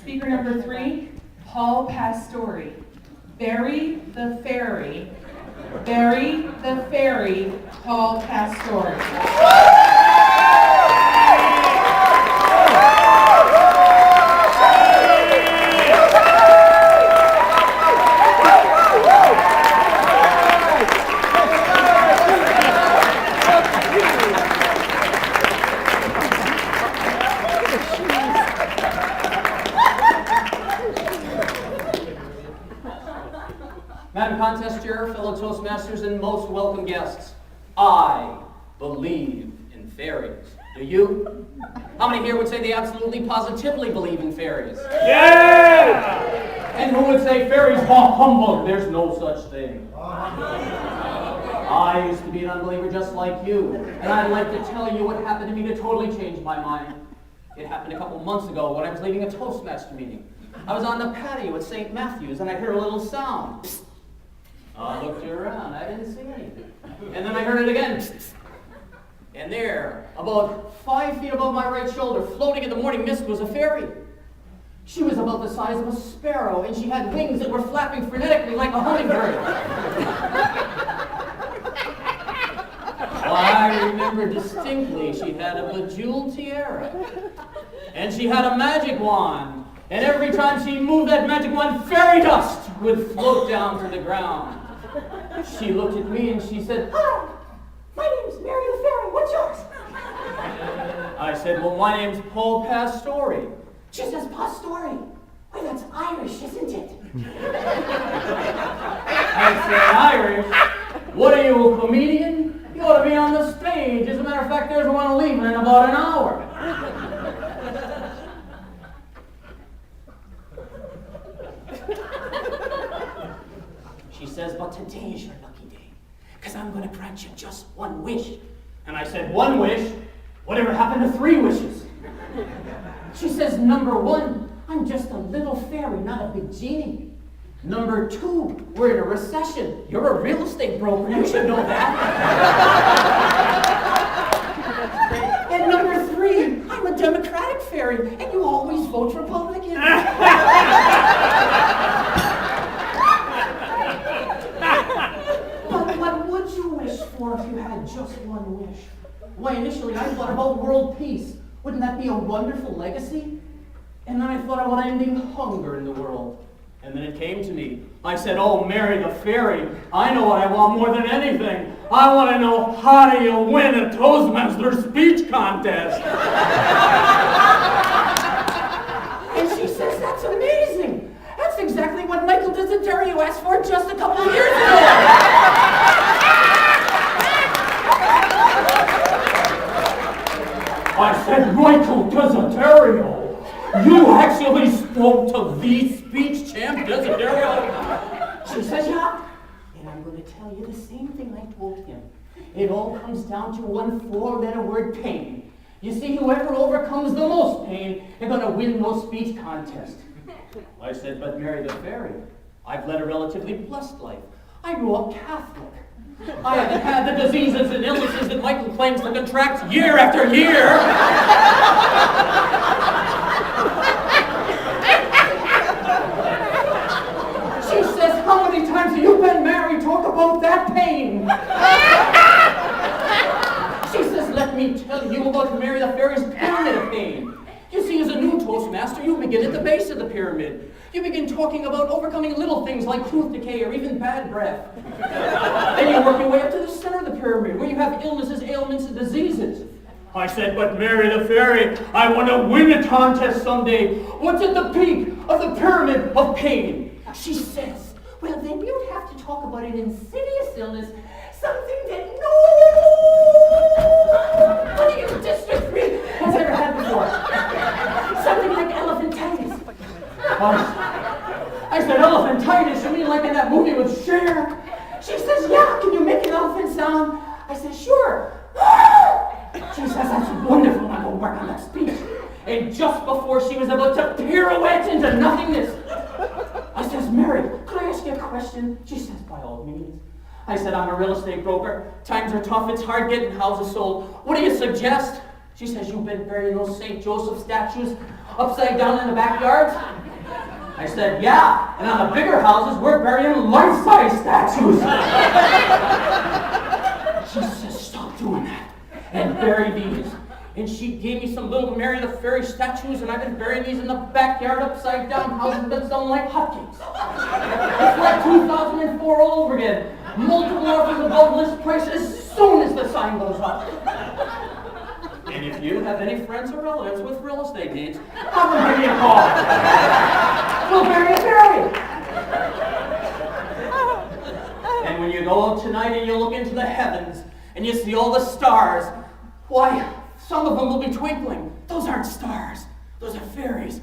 Speaker number 3, Paul Pastore. Bury the Fairy. Bury the Fairy, Paul Pastore. Madam Contest Chair, fellow Toastmasters, and most welcome guests, I believe in fairies. Do you? How many here would say they absolutely positively believe in fairies? Yeah! And who would say fairies are humbug? There's no such thing. I used to be an unbeliever just like you, and I'd like to tell you what happened to me to totally change my mind. It happened a couple months ago when I was leading a Toastmaster meeting. I was on the patio at St. Matthew's, and I heard a little sound. Psst. I looked around, I didn't see anything. And then I heard it again. And there, about 5 feet above my right shoulder, floating in the morning mist, was a fairy. She was about the size of a sparrow, and she had wings that were flapping frenetically like a hummingbird. Well, I remember distinctly she had a bejeweled tiara. And she had a magic wand. And every time she moved that magic wand, fairy dust would float down to the ground. She looked at me and she said, "Hi, my name's Mary the Fairy. What's yours?" I said, well, my name's Paul Pastore. She says, "Pastore. Why, that's Irish, isn't it?" I said, Irish? What are you, a comedian? You ought to be on the stage. As a matter of fact, there's one leaving in about an hour. She says, but today's your lucky day, because I'm going to grant you just one wish. And I said, one wish? Whatever happened to 3 wishes? She says, number 1, I'm just a little fairy, not a big genie. Number 2, we're in a recession. You're a real estate broker, you should know that. And number 3, I'm a Democratic fairy, and you always vote Republican. But what would you wish for if you had just one wish? Why, initially I thought about world peace. Wouldn't that be a wonderful legacy? And then I thought about ending hunger in the world. And then it came to me. I said, oh, Mary the Fairy, I know what I want more than anything. I want to know, how do you win a Toastmaster speech contest? And she says, that's amazing. That's exactly what Michael Desiderio asked for just a couple of years ago. I said, Michael Desiderio, you actually spoke to the speech champ, Desiderio? She says, yeah. And I'm going to tell you the same thing I told him. It all comes down to one 4-letter word, pain. You see, whoever overcomes the most pain, they're going to win those speech contests. I said, but Mary the Fairy, I've led a relatively blessed life. I grew up Catholic. I haven't had the diseases and illnesses that Michael claims to contract year after year. She says, how many times have you been married? Talk about that pain. She says, let me tell you about Mary the Fairy's pyramid of pain. You see, as a new Toastmaster, you begin at the base of the pyramid. You begin talking about overcoming little things like tooth decay or even bad breath. Then you work your way up to the center of the pyramid, where you have illnesses, ailments, and diseases. I said, but Mary the Fairy, I want to win a contest someday. What's at the peak of the pyramid of pain? She says, Well, then you'd have to talk about an insidious illness, something that nobody in District 3 has ever had before. Something like elephantitis. I said, elephantitis? You mean like in that movie with Cher? She says, yeah, can you make an elephant sound? I said, sure. She says, that's wonderful, I'm going to work on that speech. And just before she was about to pirouette into nothingness, I says, Mary, could I ask you a question? She says, by all means. I said, I'm a real estate broker. Times are tough, it's hard getting houses sold. What do you suggest? She says, you've been buried in those St. Joseph statues. upside down in the backyards? I said, yeah, and on the bigger houses, we're burying life-size statues. She says, stop doing that and bury these. And she gave me some little Mary the Fairy statues, and I've been burying these in the backyard upside down. Houses have been selling like hotcakes. It's like 2004 all over again. Multiple offers above list price as soon as the sign goes up. And if you have any friends or relatives with real estate needs, have them give me a call. We'll bury a fairy. And when you go out tonight and you look into the heavens and you see all the stars, why, some of them will be twinkling. Those aren't stars. Those are fairies